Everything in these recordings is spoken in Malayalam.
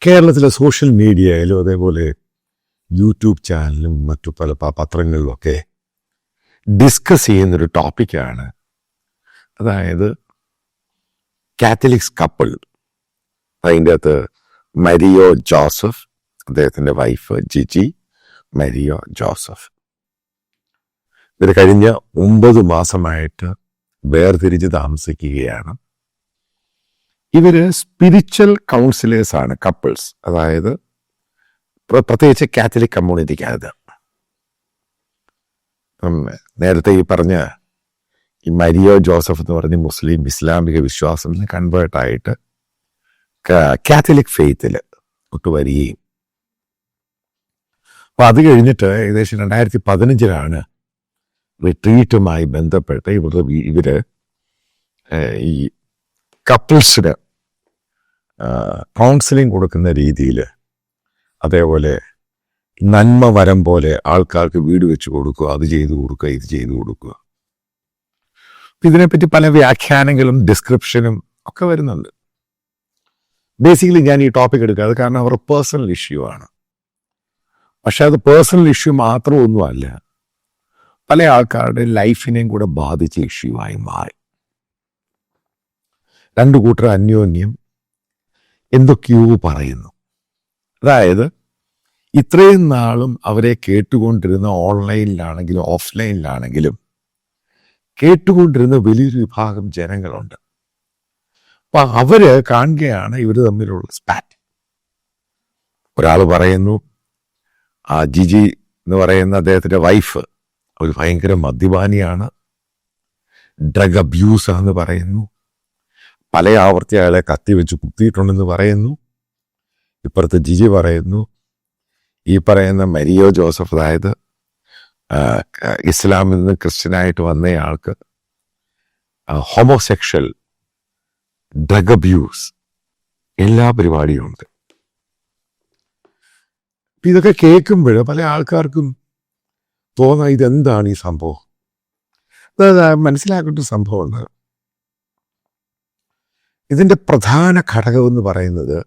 കേരളത്തിലെ സോഷ്യൽ മീഡിയയിലും അതേപോലെ യൂട്യൂബ് ചാനലും മറ്റു പല പത്രങ്ങളിലുമൊക്കെ ഡിസ്കസ് ചെയ്യുന്നൊരു ടോപ്പിക്കാണ്. അതായത് കാത്തലിക്സ് കപ്പിൾ. അതിൻ്റെ അകത്ത് മരിയോ ജോസഫ്, അദ്ദേഹത്തിൻ്റെ വൈഫ് ജിജി മരിയോ ജോസഫ്. ഇവർ കഴിഞ്ഞ 9 മാസമായിട്ട് വേർതിരിച്ച് താമസിക്കുകയാണ്. ഇവര് സ്പിരിച്വൽ കൗൺസിലേഴ്സാണ്, കപ്പിൾസ്. അതായത് പ്രത്യേകിച്ച് കാത്തലിക് കമ്മ്യൂണിറ്റിക്കകത്ത്. നേരത്തെ ഈ പറഞ്ഞ ഈ മരിയോ ജോസഫ് എന്ന് പറഞ്ഞ മുസ്ലിം ഇസ്ലാമിക വിശ്വാസത്തിൽ നിന്ന് കൺവേർട്ടായിട്ട് കാത്തലിക് ഫെയ്ത്തിൽ ഒട്ടുവരികയും അപ്പം അത് ഏകദേശം 2015 റിട്രീറ്റുമായി ബന്ധപ്പെട്ട് ഇവര് ഈ കപ്പിൾസിന് കൗൺസിലിംഗ് കൊടുക്കുന്ന രീതിയിൽ, അതേപോലെ നന്മ വരം പോലെ ആൾക്കാർക്ക് വീട് വെച്ച് കൊടുക്കുക, അത് ചെയ്തു കൊടുക്കുക, ഇത് ചെയ്തു കൊടുക്കുക. ഇതിനെപ്പറ്റി പല വ്യാഖ്യാനങ്ങളും ഡിസ്ക്രിപ്ഷനും ഒക്കെ വരുന്നുണ്ട്. ബേസിക്കലി ഞാൻ ഈ ടോപ്പിക് എടുക്കുക, അത് കാരണം അവരുടെ പേഴ്സണൽ ഇഷ്യൂ ആണ്. പക്ഷെ അത് പേഴ്സണൽ ഇഷ്യൂ മാത്രമൊന്നുമല്ല, പല ആൾക്കാരുടെ ലൈഫിനെയും കൂടെ ബാധിച്ച ഇഷ്യൂ ആയി മാറി. രണ്ടു കൂട്ടർ അന്യോന്യം എന്തൊക്കെയോ പറയുന്നു. അതായത് ഇത്രയും നാളും അവരെ കേട്ടുകൊണ്ടിരുന്ന ഓൺലൈനിലാണെങ്കിലും ഓഫ്ലൈനിലാണെങ്കിലും കേട്ടുകൊണ്ടിരുന്ന വലിയൊരു വിഭാഗം ജനങ്ങളുണ്ട്. അപ്പൊ അവര് കാണുകയാണ് ഇവർ തമ്മിലുള്ള സ്പാറ്റ്. ഒരാൾ പറയുന്നു ആ ജിജി എന്ന് പറയുന്ന അദ്ദേഹത്തിന്റെ വൈഫ് ഒരു ഭയങ്കര മദ്യപാനിയാണ്, ഡ്രഗ് അബ്യൂസ് ആണെന്ന് പറയുന്നു, പല ആവർത്തി അയാളെ കത്തിവെച്ച് കുത്തിയിട്ടുണ്ടെന്ന് പറയുന്നു. ഇപ്പുറത്ത് ജിജി പറയുന്നു ഈ പറയുന്ന മരിയോ ജോസഫ്, അതായത് ഇസ്ലാമിൽ നിന്ന് ക്രിസ്ത്യനായിട്ട് വന്നയാൾക്ക് ഹോമോസെക്ഷൽ, ഡ്രഗ് അബ്യൂസ്, എല്ലാ പരിപാടിയും ഉണ്ട്. ഇതൊക്കെ കേൾക്കുമ്പോൾ പല ആൾക്കാർക്കും തോന്നാം ഇതെന്താണ് ഈ സംഭവം. അതായത് മനസ്സിലാക്കേണ്ട സംഭവമുണ്ട്. ഇതിൻ്റെ പ്രധാന ഘടകം എന്ന് പറയുന്നത്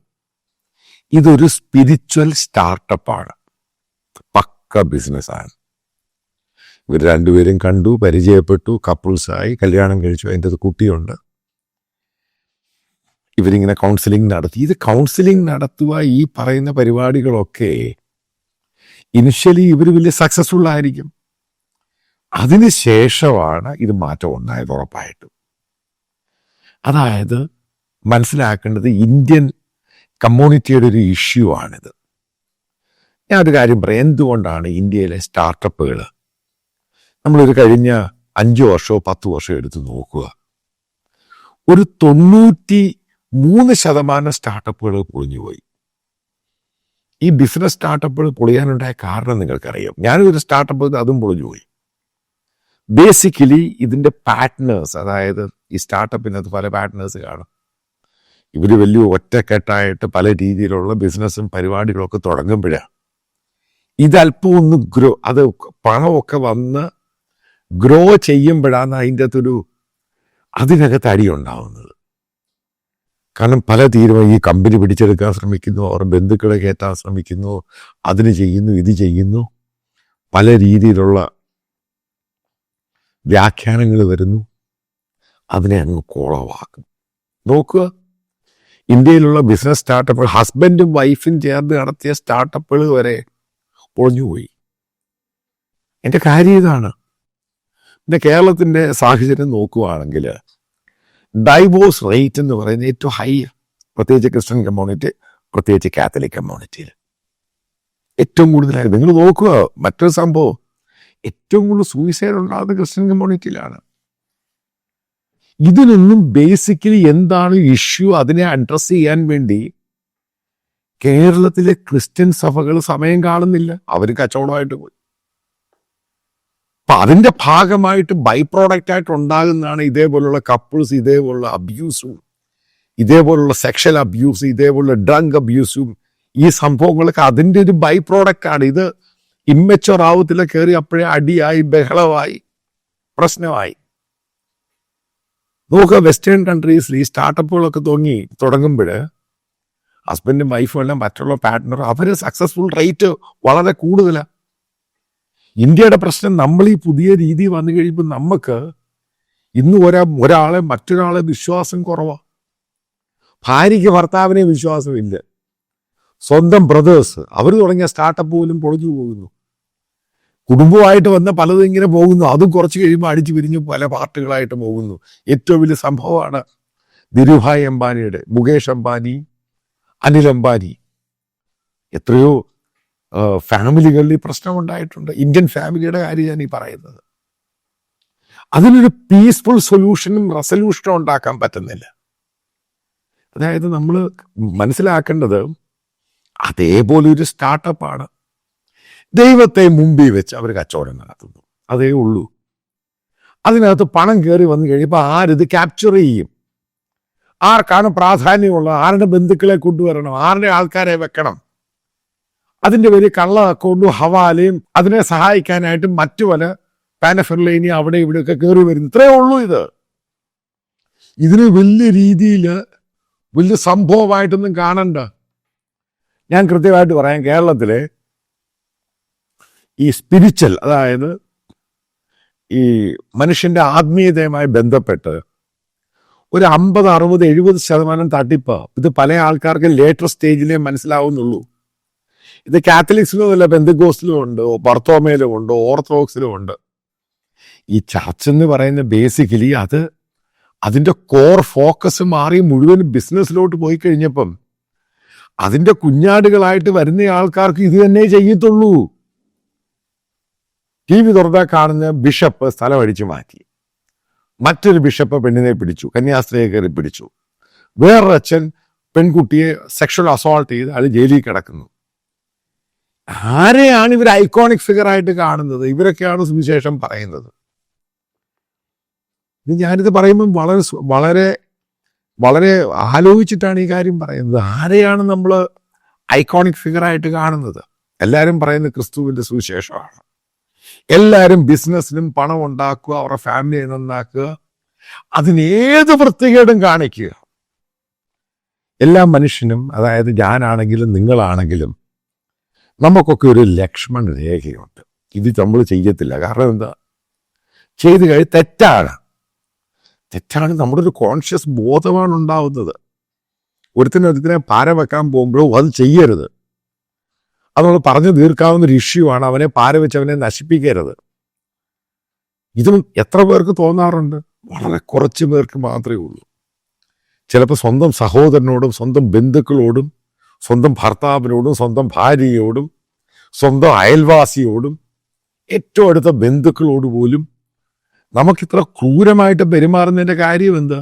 ഇതൊരു സ്പിരിച്വൽ സ്റ്റാർട്ടപ്പാണ്, പക്ക ബിസിനസ്സാണ്. ഇവർ രണ്ടുപേരും കണ്ടു, പരിചയപ്പെട്ടു, കപ്പിൾസായി, കല്യാണം കഴിച്ചു, അതിൻ്റെ അത് കുട്ടിയുണ്ട്. ഇവരിങ്ങനെ കൗൺസിലിംഗ് നടത്തി. ഇത് കൗൺസിലിംഗ് നടത്തുക, ഈ പറയുന്ന പരിപാടികളൊക്കെ ഇനിഷ്യലി ഇവർ വലിയ സക്സസ്ഫുൾ ആയിരിക്കും. അതിനുശേഷമാണ് ഇത് മാറ്റം ഉണ്ടായത് ഉറപ്പായിട്ടും. അതായത് മനസ്സിലാക്കേണ്ടത് ഇന്ത്യൻ കമ്മ്യൂണിറ്റിയുടെ ഒരു ഇഷ്യൂ ആണിത്. ഞാൻ ഒരു കാര്യം പറയാം, എന്തുകൊണ്ടാണ് ഇന്ത്യയിലെ സ്റ്റാർട്ടപ്പുകൾ നമ്മളൊരു കഴിഞ്ഞ 5 വർഷമോ 10 വർഷമോ എടുത്ത് നോക്കുക, ഒരു 93% സ്റ്റാർട്ടപ്പുകൾ പൊളിഞ്ഞുപോയി. ഈ ബിസിനസ് സ്റ്റാർട്ടപ്പുകൾ പൊളിയാനുണ്ടായ കാരണം നിങ്ങൾക്കറിയാം. ഞാനൊരു സ്റ്റാർട്ടപ്പ് അതും പൊളിഞ്ഞുപോയി. ബേസിക്കലി ഇതിൻ്റെ പാർട്ട്നേഴ്സ്, അതായത് ഈ സ്റ്റാർട്ടപ്പിനകത്ത് പല പാർട്ട്നേഴ്സ് കാണും. ഇവർ വലിയ ഒറ്റക്കെട്ടായിട്ട് പല രീതിയിലുള്ള ബിസിനസ്സും പരിപാടികളൊക്കെ തുടങ്ങുമ്പോഴാണ് ഇതല്പം ഒന്ന് അത് പണമൊക്കെ വന്ന് ഗ്രോ ചെയ്യുമ്പോഴാണ് അതിൻ്റെ അതിനകത്ത് അടിയുണ്ടാവുന്നത്. കാരണം പല തീരുമാനം ഈ കമ്പനി പിടിച്ചെടുക്കാൻ ശ്രമിക്കുന്നു, അവർ ബന്ധുക്കളെ കയറ്റാൻ ശ്രമിക്കുന്നു, അതിന് ചെയ്യുന്നു, ഇത് ചെയ്യുന്നു, പല രീതിയിലുള്ള വ്യാഖ്യാനങ്ങൾ വരുന്നു, അതിനെ അങ്ങ് കോളവാക്കും. നോക്കുക, ഇന്ത്യയിലുള്ള ബിസിനസ് സ്റ്റാർട്ടപ്പുകൾ, ഹസ്ബൻഡും വൈഫും ചേർന്ന് നടത്തിയ സ്റ്റാർട്ടപ്പുകൾ വരെ പൊളിഞ്ഞുപോയി. എൻ്റെ കാര്യം ഇതാണ്. പിന്നെ കേരളത്തിൻ്റെ സാഹചര്യം നോക്കുകയാണെങ്കിൽ ഡൈവോഴ്സ് റേറ്റ് എന്ന് പറയുന്നത് ഏറ്റവും ഹൈ, പ്രത്യേകിച്ച് ക്രിസ്ത്യൻ കമ്മ്യൂണിറ്റി, പ്രത്യേകിച്ച് കാത്തലിക് കമ്മ്യൂണിറ്റിയിൽ ഏറ്റവും കൂടുതലായി. നിങ്ങൾ നോക്കുക, മറ്റൊരു സംഭവം, ഏറ്റവും കൂടുതൽ സൂയിസൈഡ് ഉണ്ടാകുന്നത് ക്രിസ്ത്യൻ കമ്മ്യൂണിറ്റിയിലാണ്. ഇതിനൊന്നും ബേസിക്കലി എന്താണ് ഇഷ്യൂ, അതിനെ അഡ്രസ് ചെയ്യാൻ വേണ്ടി കേരളത്തിലെ ക്രിസ്ത്യൻ സഭകൾ സമയം കാണുന്നില്ല. അവർ കച്ചവടമായിട്ട് പോയി. അപ്പൊ അതിന്റെ ഭാഗമായിട്ട് ബൈ പ്രോഡക്റ്റ് ആയിട്ട് ഉണ്ടാകുന്നതാണ് ഇതേപോലുള്ള കപ്പിൾസ്, ഇതേപോലുള്ള അബ്യൂസും, ഇതേപോലുള്ള സെക്ഷൽ അബ്യൂസ്, ഇതേപോലുള്ള ഡ്രഗ് അബ്യൂസും, ഈ സംഭവങ്ങളൊക്കെ അതിൻ്റെ ഒരു ബൈ പ്രോഡക്റ്റ് ആണ്. ഇത് ഇമ്മച്ചുവർ ആവത്തില്ല, കയറി അപ്പോഴേ അടിയായി, ബഹളമായി, പ്രശ്നമായി. നോക്കുക, വെസ്റ്റേൺ കൺട്രീസിൽ ഈ സ്റ്റാർട്ടപ്പുകളൊക്കെ തുടങ്ങുമ്പോൾ ഹസ്ബൻഡും വൈഫും എല്ലാം മറ്റുള്ള പാർട്ട്ണറും അവർ സക്സസ്ഫുൾ റേറ്റ് വളരെ കൂടുതലാണ്. ഇന്ത്യയുടെ പ്രശ്നം, നമ്മൾ ഈ പുതിയ രീതി വന്നു കഴിയുമ്പോൾ നമുക്ക് ഇന്ന് ഒരാളെ മറ്റൊരാളെ വിശ്വാസം കുറവാണ്. ഭാര്യയ്ക്ക് ഭർത്താവിനെ വിശ്വാസമില്ല. സ്വന്തം ബ്രദേഴ്സ് അവർ തുടങ്ങിയ സ്റ്റാർട്ടപ്പ് പോലും പൊളിഞ്ഞു പോകുന്നു. കുടുംബമായിട്ട് വന്ന പലതും ഇങ്ങനെ പോകുന്നു. അതും കുറച്ച് കഴിയുമ്പോൾ അടിച്ചു പിരിഞ്ഞ് പല പാർട്ടികളായിട്ട് പോകുന്നു. ഏറ്റവും വലിയ സംഭവമാണ് ധീരുഭായ് അംബാനിയുടെ, മുകേഷ് അംബാനി, അനിൽ അംബാനി. എത്രയോ ഫാമിലികളിൽ ഈ പ്രശ്നമുണ്ടായിട്ടുണ്ട്. ഇന്ത്യൻ ഫാമിലിയുടെ കാര്യം ഞാൻ ഈ പറയുന്നത്. അതിനൊരു പീസ്ഫുൾ സൊല്യൂഷനും റെസൊല്യൂഷനും ഉണ്ടാക്കാൻ പറ്റുന്നില്ല. അതായത് നമ്മൾ മനസ്സിലാക്കേണ്ടത് അതേപോലെ ഒരു സ്റ്റാർട്ടപ്പാണ്. ദൈവത്തെ മുമ്പിൽ വെച്ച് അവർ കച്ചവടം നടത്തുന്നു, അതേ ഉള്ളൂ. അതിനകത്ത് പണം കയറി വന്നു കഴിയുമ്പോൾ ആരിത് ക്യാപ്ചർ ചെയ്യും? ആർക്കാണ് പ്രാധാന്യമുള്ളത്? ആരുടെ ബന്ധുക്കളെ കൊണ്ടുവരണം? ആരുടെ ആൾക്കാരെ വെക്കണം? അതിൻ്റെ പേര് കള്ള അക്കൗണ്ടും ഹവാലയും അതിനെ സഹായിക്കാനായിട്ട് മറ്റു പല പാനഫെർലൈനി അവിടെ ഇവിടെയൊക്കെ കയറി വരുന്നു. ഇത്രയേ ഉള്ളൂ. ഇതിന് വലിയ രീതിയിൽ വലിയ സംഭവമായിട്ടൊന്നും കാണണ്ട. ഞാൻ കൃത്യമായിട്ട് പറയാം, കേരളത്തിലെ ഈ സ്പിരിച്വൽ, അതായത് ഈ മനുഷ്യന്റെ ആത്മീയതയുമായി ബന്ധപ്പെട്ട് ഒരു 50, 60, 70% തട്ടിപ്പ്. ഇത് പല ആൾക്കാർക്ക് ലേറ്റർ സ്റ്റേജിലേ മനസ്സിലാവുന്നുള്ളൂ. ഇത് കാത്തലിക്സിലും അല്ല, പെന്തക്കോസ്റ്റിലും ഉണ്ട്, ബർത്തോമയിലും ഉണ്ട്, ഓർത്തഡോക്സിലും ഉണ്ട്. ഈ ചർച്ച് എന്ന് പറയുന്ന ബേസിക്കലി അതിൻ്റെ കോർ ഫോക്കസ് മാറി മുഴുവൻ ബിസിനസ്സിലോട്ട് പോയി കഴിഞ്ഞപ്പം അതിൻ്റെ കുഞ്ഞാടുകളായിട്ട് വരുന്ന ആൾക്കാർക്ക് ഇത് തന്നെ ചെയ്യത്തുള്ളൂ. TV തുറന്നാൽ കാണുന്ന ബിഷപ്പ് സ്ഥലം അടിച്ചു മാറ്റി, മറ്റൊരു ബിഷപ്പ് പെണ്ണിനെ പിടിച്ചു, കന്യാസ്ത്രീയെ കയറി പിടിച്ചു, വേറൊരു അച്ഛൻ പെൺകുട്ടിയെ സെക്ഷൽ അസോൾട്ട് ചെയ്ത് അത് ജയിലിൽ കിടക്കുന്നു. ആരെയാണ് ഇവർ ഐക്കോണിക് ഫിഗർ ആയിട്ട് കാണുന്നത്? ഇവരൊക്കെയാണ് സുവിശേഷം പറയുന്നത്. ഞാനിത് പറയുമ്പം വളരെ വളരെ വളരെ ആലോചിച്ചിട്ടാണ് ഈ കാര്യം പറയുന്നത്. ആരെയാണ് നമ്മൾ ഐക്കോണിക് ഫിഗറായിട്ട് കാണുന്നത്? എല്ലാവരും പറയുന്നത് ക്രിസ്തുവിൻ്റെ സുവിശേഷമാണ്. എല്ലാവരും ബിസിനസ്സിനും പണം ഉണ്ടാക്കുക, അവരുടെ ഫാമിലിയെ നന്നാക്കുക, അതിനേത് വൃത്തികേടും കാണിക്കുക. എല്ലാ മനുഷ്യനും, അതായത് ഞാനാണെങ്കിലും നിങ്ങളാണെങ്കിലും നമുക്കൊക്കെ ഒരു ലക്ഷ്മണ രേഖയുണ്ട്. ഇത് നമ്മൾ ചെയ്യത്തില്ല. കാരണം എന്താ? ചെയ്ത് കഴിഞ്ഞ് തെറ്റാണ്. നമ്മുടെ ഒരു കോൺഷ്യസ് ബോധമാണ് ഉണ്ടാവുന്നത്. ഒരുത്തിനെ പാര വെക്കാൻ പോകുമ്പോഴോ അത് ചെയ്യരുത്. അത് നമ്മൾ പറഞ്ഞു തീർക്കാവുന്ന ഒരു ഇഷ്യൂ ആണ്. അവനെ പാര വെച്ച് അവനെ നശിപ്പിക്കരുത്. ഇതും എത്ര പേർക്ക് തോന്നാറുണ്ട്? വളരെ കുറച്ച് പേർക്ക് മാത്രമേ ഉള്ളൂ. ചിലപ്പോൾ സ്വന്തം സഹോദരനോടും സ്വന്തം ബന്ധുക്കളോടും സ്വന്തം ഭർത്താവിനോടും സ്വന്തം ഭാര്യയോടും സ്വന്തം അയൽവാസിയോടും ഏറ്റവും അടുത്ത ബന്ധുക്കളോട് പോലും നമുക്കിത്ര ക്രൂരമായിട്ട് പെരുമാറുന്നതിൻ്റെ കാര്യം എന്താ?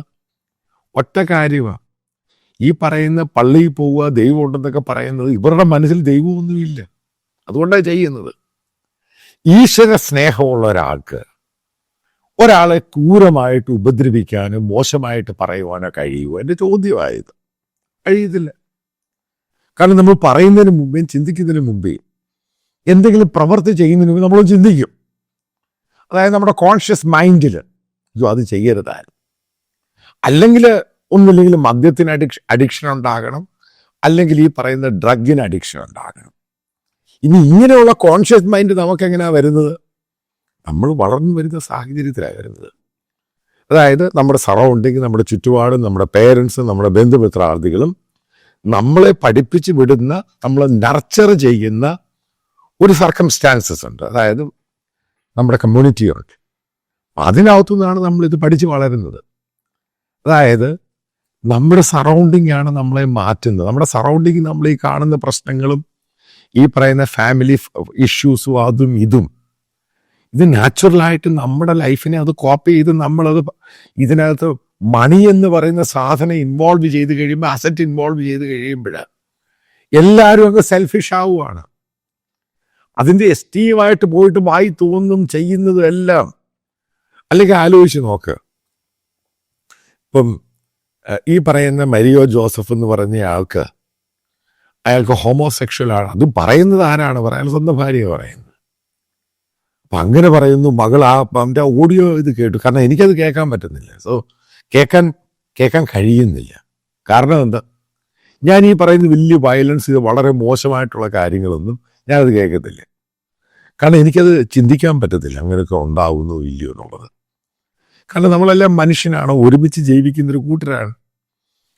ഒറ്റ കാര്യമാണ്. ഈ പറയുന്ന പള്ളിയിൽ പോവുക, ദൈവം ഉണ്ടെന്നൊക്കെ പറയുന്നത് ഇവരുടെ മനസ്സിൽ ദൈവമൊന്നുമില്ല. അതുകൊണ്ടാണ് ചെയ്യുന്നത്. ഈശ്വര സ്നേഹമുള്ള ഒരാളെ ക്രൂരമായിട്ട് ഉപദ്രവിക്കാനോ മോശമായിട്ട് പറയുവാനോ കഴിയുമോ? എൻ്റെ ചോദ്യമായത്. കഴിയത്തില്ല. കാരണം നമ്മൾ പറയുന്നതിന് മുമ്പേ, ചിന്തിക്കുന്നതിന് മുമ്പേ, എന്തെങ്കിലും പ്രവൃത്തി ചെയ്യുന്നതിന് മുമ്പ് നമ്മൾ ചിന്തിക്കും. അതായത് നമ്മുടെ കോൺഷ്യസ് മൈൻഡിൽ അത് ചെയ്യരുതായിരുന്നു. അല്ലെങ്കിൽ ഒന്നുമില്ലെങ്കിൽ മദ്യത്തിന് അഡിക്ഷൻ ഉണ്ടാകണം, അല്ലെങ്കിൽ ഈ പറയുന്ന ഡ്രഗിന് അഡിക്ഷൻ ഉണ്ടാകണം. ഇനി ഇങ്ങനെയുള്ള കോൺഷ്യസ് മൈൻഡ് നമുക്കെങ്ങനെയാണ് വരുന്നത്? നമ്മൾ വളർന്നു വരുന്ന സാഹചര്യത്തിലാണ് വരുന്നത്. അതായത് നമ്മുടെ സറൗണ്ടിങ്, നമ്മുടെ ചുറ്റുപാടും, നമ്മുടെ പേരൻസും നമ്മുടെ ബന്ധുമിത്രാർത്ഥികളും നമ്മളെ പഠിപ്പിച്ച് വിടുന്ന, നമ്മളെ നർച്ചർ ചെയ്യുന്ന ഒരു സർക്കംസ്റ്റാൻസസ് ഉണ്ട്. അതായത് നമ്മുടെ കമ്മ്യൂണിറ്റിയുണ്ട്. അതിനകത്തു നിന്നാണ് നമ്മളിത് പഠിച്ച് വളരുന്നത്. അതായത് നമ്മുടെ സറൗണ്ടിങ് ആണ് നമ്മളെ മാറ്റുന്നത്. നമ്മുടെ സറൗണ്ടിങ് നമ്മൾ ഈ കാണുന്ന പ്രശ്നങ്ങളും ഈ പറയുന്ന ഫാമിലി ഇഷ്യൂസും അതും ഇതും ഇത് നാച്ചുറലായിട്ട് നമ്മുടെ ലൈഫിനെ അത് കോപ്പി ചെയ്ത് നമ്മളത് ഇതിനകത്ത് മണി എന്ന് പറയുന്ന സാധനം ഇൻവോൾവ് ചെയ്ത് കഴിയുമ്പോൾ, അസറ്റ് ഇൻവോൾവ് ചെയ്ത് കഴിയുമ്പോൾ എല്ലാവരും അങ്ങ് സെൽഫിഷ് ആവുകയാണ്. അതിൻ്റെ എസ്റ്റീവായിട്ട് പോയിട്ട് വായി തോന്നും ചെയ്യുന്നതും എല്ലാം. അല്ലെങ്കിൽ ആലോചിച്ച് നോക്ക്, ഇപ്പം ഈ പറയുന്ന മരിയോ ജോസഫ് എന്ന് പറഞ്ഞ അയാൾക്ക് ഹോമോസെക്ഷലാണ്. അത് പറയുന്നത് ആരാണ്? പറയാൻ സ്വന്തം ഭാര്യ പറയുന്നത്. അപ്പം അങ്ങനെ പറയുന്നു. മകൾ അവൻ്റെ ഓഡിയോ ഇത് കേട്ടു. കാരണം എനിക്കത് കേൾക്കാൻ പറ്റുന്നില്ല. കേൾക്കാൻ കഴിയുന്നില്ല. കാരണം എന്താ? ഞാൻ ഈ പറയുന്ന വലിയ വയലൻസ്, ഇത് വളരെ മോശമായിട്ടുള്ള കാര്യങ്ങളൊന്നും ഞാനത് കേൾക്കത്തില്ല. കാരണം എനിക്കത് ചിന്തിക്കാൻ പറ്റത്തില്ല അങ്ങനെയൊക്കെ ഉണ്ടാവുന്നോ ഇല്ലയോ എന്നുള്ളത്. കാരണം നമ്മളെല്ലാം മനുഷ്യനാണ്, ഒരുമിച്ച് ജീവിക്കുന്നൊരു കൂട്ടരാണ്.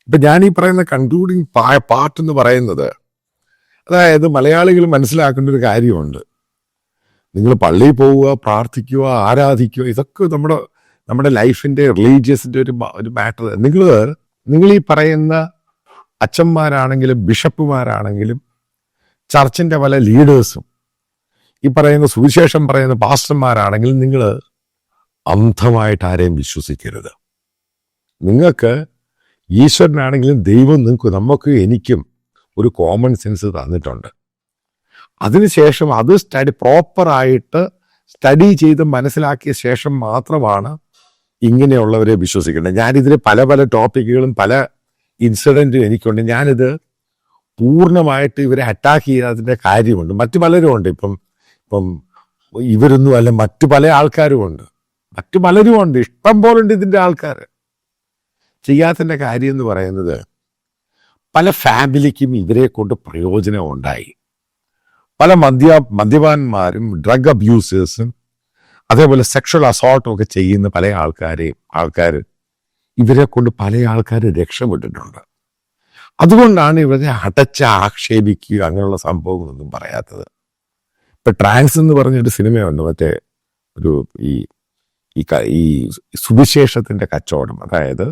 ഇപ്പം ഞാൻ ഈ പറയുന്ന കൺക്ലൂഡിങ് പാർട്ട് എന്ന് പറയുന്നത്, അതായത് മലയാളികൾ മനസ്സിലാക്കേണ്ട ഒരു കാര്യമുണ്ട്. നിങ്ങൾ പള്ളിയിൽ പോവുക, പ്രാർത്ഥിക്കുക, ആരാധിക്കുക, ഇതൊക്കെ നമ്മുടെ ലൈഫിൻ്റെ റിലീജിയസിൻ്റെ ഒരു മാറ്റർ. നിങ്ങൾ ഈ പറയുന്ന അച്ഛന്മാരാണെങ്കിലും ബിഷപ്പുമാരാണെങ്കിലും ചർച്ചിൻ്റെ പല ലീഡേഴ്സും ഈ പറയുന്ന സുവിശേഷം പറയുന്ന പാസ്റ്റർമാരാണെങ്കിലും നിങ്ങൾ അന്ധമായിട്ട് ആരെയും വിശ്വസിക്കരുത്. നിങ്ങൾക്ക് ഈശ്വരനാണെങ്കിലും ദൈവം എനിക്കും ഒരു കോമൺ സെൻസ് തന്നിട്ടുണ്ട്. അതിനുശേഷം അത് പ്രോപ്പറായിട്ട് സ്റ്റഡി ചെയ്ത് മനസ്സിലാക്കിയ ശേഷം മാത്രമാണ് ഇങ്ങനെയുള്ളവരെ വിശ്വസിക്കേണ്ടത്. ഞാനിതിൽ പല പല ടോപ്പിക്കുകളും പല ഇൻസിഡൻറ്റും എനിക്കുണ്ട്. ഞാനിത് പൂർണ്ണമായിട്ട് ഇവരെ അറ്റാക്ക് ചെയ്യാതിൻ്റെ കാര്യമുണ്ട്. മറ്റു പലരും ഉണ്ട്. ഇപ്പം ഇവരൊന്നും അല്ല, മറ്റു പല ആൾക്കാരും ഉണ്ട്, മറ്റു പലരും ഉണ്ട്, ഇഷ്ടം പോലെ ഉണ്ട് ഇതിൻ്റെ ആൾക്കാർ. ചെയ്യാത്തതിൻ്റെ കാര്യം എന്ന് പറയുന്നത്, പല ഫാമിലിക്കും ഇവരെ കൊണ്ട് പ്രയോജനം ഉണ്ടായി. പല മദ്യപാന്മാരും ഡ്രഗ് അബ്യൂസേഴ്സും അതേപോലെ സെക്ഷൽ അസോൾട്ടും ഒക്കെ ചെയ്യുന്ന പല ആൾക്കാർ ഇവരെ കൊണ്ട് പല ആൾക്കാർ രക്ഷപ്പെട്ടിട്ടുണ്ട്. അതുകൊണ്ടാണ് ഇവരെ അടച്ച് ആക്ഷേപിക്കുക അങ്ങനെയുള്ള സംഭവങ്ങളൊന്നും പറയാത്തത്. ഇപ്പം ട്രാൻസ് എന്ന് പറഞ്ഞൊരു സിനിമയുണ്ട്, മറ്റേ ഒരു ഈ സുവിശേഷത്തിൻ്റെ കച്ചവടം. അതായത്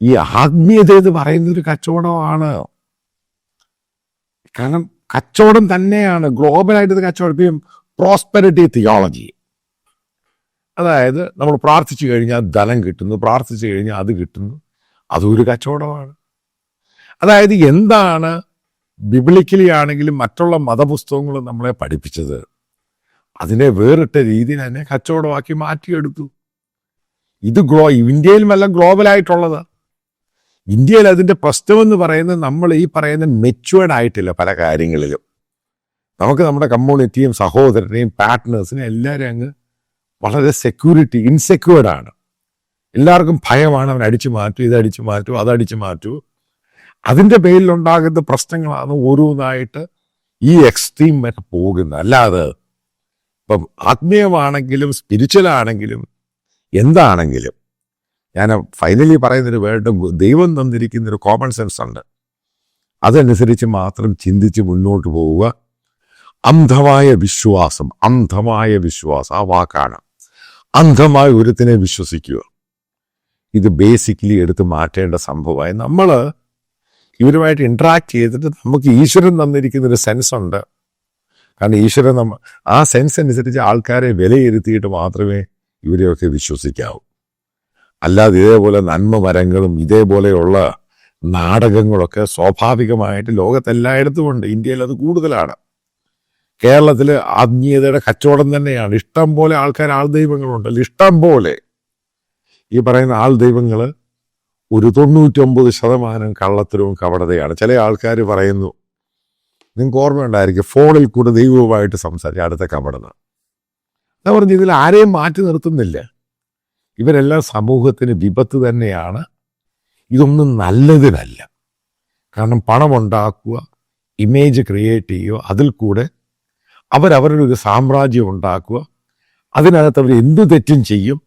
ഈ ആത്മീയത എന്ന് പറയുന്നൊരു കച്ചവടമാണ്. കാരണം കച്ചവടം തന്നെയാണ്, ഗ്ലോബലായിട്ട് കച്ചവടം. പ്രോസ്പെരിറ്റി തിയോളജി, അതായത് നമ്മൾ പ്രാർത്ഥിച്ചു കഴിഞ്ഞാൽ ധനം കിട്ടുന്നു, പ്രാർത്ഥിച്ചു കഴിഞ്ഞാൽ അത് കിട്ടുന്നു, അതൊരു കച്ചവടമാണ്. അതായത് എന്താണ് ബിബ്ലിക്കലി ആണെങ്കിലും മറ്റുള്ള മതപുസ്തകങ്ങളും നമ്മളെ പഠിപ്പിച്ചത്, അതിനെ വേറിട്ട രീതിയിൽ തന്നെ കച്ചവടമാക്കി മാറ്റിയെടുത്തു. ഇത് ഇന്ത്യയിലുമല്ല ഗ്ലോബലായിട്ടുള്ളത്. ഇന്ത്യയിൽ അതിൻ്റെ പ്രശ്നമെന്ന് പറയുന്നത്, നമ്മൾ ഈ പറയുന്ന മെച്യൂർഡ് ആയിട്ടില്ല പല കാര്യങ്ങളിലും. നമുക്ക് നമ്മുടെ കമ്മ്യൂണിറ്റിയും സഹോദരനെയും പാർട്ട്നേഴ്സിനെയും എല്ലാവരും അങ്ങ് വളരെ ഇൻസെക്യൂർഡാണ്. എല്ലാവർക്കും ഭയമാണ്. അവൻ അടിച്ചു മാറ്റൂ, ഇതടിച്ചു മാറ്റൂ, അതടിച്ചു മാറ്റൂ. അതിൻ്റെ പേരിലുണ്ടാകുന്ന പ്രശ്നങ്ങളാണ് ഓരോന്നായിട്ട് ഈ എക്സ്ട്രീം വരെ പോകുന്നത്. അല്ലാതെ ഇപ്പം ആത്മീയമാണെങ്കിലും സ്പിരിച്വൽ ആണെങ്കിലും എന്താണെങ്കിലും, ഞാൻ ഫൈനലി പറയുന്നൊരു വേർഡ്, ദൈവം തന്നിരിക്കുന്നൊരു കോമൺ സെൻസ് ഉണ്ട്. അതനുസരിച്ച് മാത്രം ചിന്തിച്ച് മുന്നോട്ട് പോവുക. അന്ധമായ വിശ്വാസം ആ വാക്കാണ്. അന്ധമായ ഒരുത്തിനെ വിശ്വസിക്കുക. ഇത് ബേസിക്കലി എടുത്ത് മാറ്റേണ്ട സംഭവമായി. നമ്മൾ ഇവരുമായിട്ട് ഇൻട്രാക്ട് ചെയ്തിട്ട് നമുക്ക് ഈശ്വരൻ തന്നിരിക്കുന്നൊരു സെൻസ് ഉണ്ട്. കാരണം ഈശ്വരൻ ആ സെൻസ് അനുസരിച്ച് ആൾക്കാരെ വിലയിരുത്തിയിട്ട് മാത്രമേ ഇവരെയൊക്കെ വിശ്വസിക്കാവൂ. അല്ലാതെ ഇതേപോലെ നന്മ മരങ്ങളും ഇതേപോലെയുള്ള നാടകങ്ങളൊക്കെ സ്വാഭാവികമായിട്ട് ലോകത്തെല്ലായിടത്തും ഉണ്ട്. ഇന്ത്യയിൽ അത് കൂടുതലാണ്. കേരളത്തിൽ ആത്മീയതയുടെ കച്ചവടം തന്നെയാണ്. ഇഷ്ടം പോലെ ആൾ ദൈവങ്ങളുണ്ടല്ലോ, ഇഷ്ടം പോലെ. ഈ പറയുന്ന ആൾ ദൈവങ്ങൾ ഒരു 99% കള്ളത്തരവും കപടതയാണ്. ചില ആൾക്കാർ പറയുന്നു, നിങ്ങൾക്ക് ഓർമ്മയുണ്ടായിരിക്കും, ഫോണിൽ കൂടെ ദൈവവുമായിട്ട് സംസാരിച്ച അടുത്ത കപടത. എന്താ പറഞ്ഞു, ഇതിൽ ആരെയും മാറ്റി നിർത്തുന്നില്ല. ഇവരെല്ലാം സമൂഹത്തിന് വിപത്ത് തന്നെയാണ്. ഇതൊന്നും നല്ലതിനല്ല. കാരണം പണമുണ്ടാക്കുക, ഇമേജ് ക്രിയേറ്റ് ചെയ്യുക, അതിൽ കൂടെ അവരവരുടെ ഒരു സാമ്രാജ്യം ഉണ്ടാക്കുക. അതിനകത്ത് അവർ എന്തു തെറ്റും ചെയ്യും.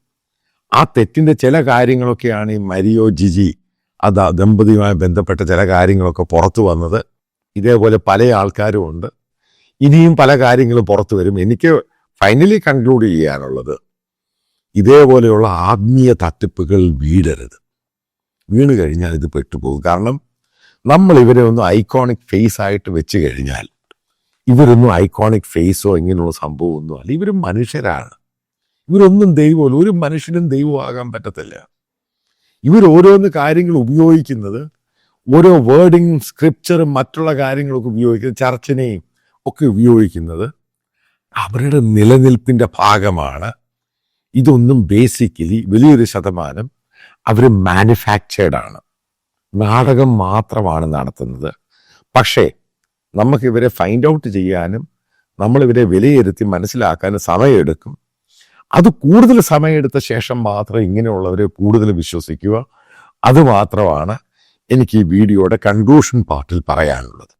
ആ തെറ്റിൻ്റെ ചില കാര്യങ്ങളൊക്കെയാണ് ഈ മരിയോ ജിജി ദമ്പതിയുമായി ബന്ധപ്പെട്ട ചില കാര്യങ്ങളൊക്കെ പുറത്തു വന്നത്. ഇതേപോലെ പല ആൾക്കാരും ഉണ്ട്. ഇനിയും പല കാര്യങ്ങളും പുറത്തു വരും. എനിക്ക് ഫൈനലി കൺക്ലൂഡ് ചെയ്യാനുള്ളത്, ഇതേപോലെയുള്ള ആത്മീയ തട്ടിപ്പുകൾ വീണ് കഴിഞ്ഞാൽ ഇത് പെട്ടുപോകും. കാരണം നമ്മൾ ഇവരെ ഒന്ന് ഐക്കോണിക് ഫേസ് ആയിട്ട് വെച്ച് കഴിഞ്ഞാൽ, ഇവരൊന്നും ഐക്കോണിക് ഫേസോ ഇങ്ങനെയുള്ള സംഭവമൊന്നും അല്ല. ഇവരും മനുഷ്യരാണ്. ഇവരൊന്നും ദൈവമല്ല. ഒരു മനുഷ്യനും ദൈവമാകാൻ പറ്റത്തില്ല. ഇവർ ഓരോന്ന് കാര്യങ്ങൾ ഉപയോഗിക്കുന്നത്, ഓരോ വേർഡിങ്ങും സ്ക്രിപ്ചറും മറ്റുള്ള കാര്യങ്ങളൊക്കെ ഉപയോഗിക്കുന്നത്, ചർച്ചിനെയും ഒക്കെ ഉപയോഗിക്കുന്നത് അവരുടെ നിലനിൽപ്പിൻ്റെ ഭാഗമാണ്. ഇതൊന്നും ബേസിക്കലി വലിയൊരു ശതമാനം അവർ മാനുഫാക്ചേർഡാണ്, നാടകം മാത്രമാണ് നടത്തുന്നത്. പക്ഷേ നമുക്കിവരെ ഫൈൻഡ് ഔട്ട് ചെയ്യാനും നമ്മളിവരെ വിലയിരുത്തി മനസ്സിലാക്കാനും സമയമെടുക്കും. അത് കൂടുതൽ സമയമെടുത്ത ശേഷം മാത്രം ഇങ്ങനെയുള്ളവരെ കൂടുതൽ വിശ്വസിക്കുക. അതുമാത്രമാണ് എനിക്ക് ഈ വീഡിയോയുടെ കൺക്ലൂഷൻ പാർട്ടിൽ പറയാനുള്ളത്.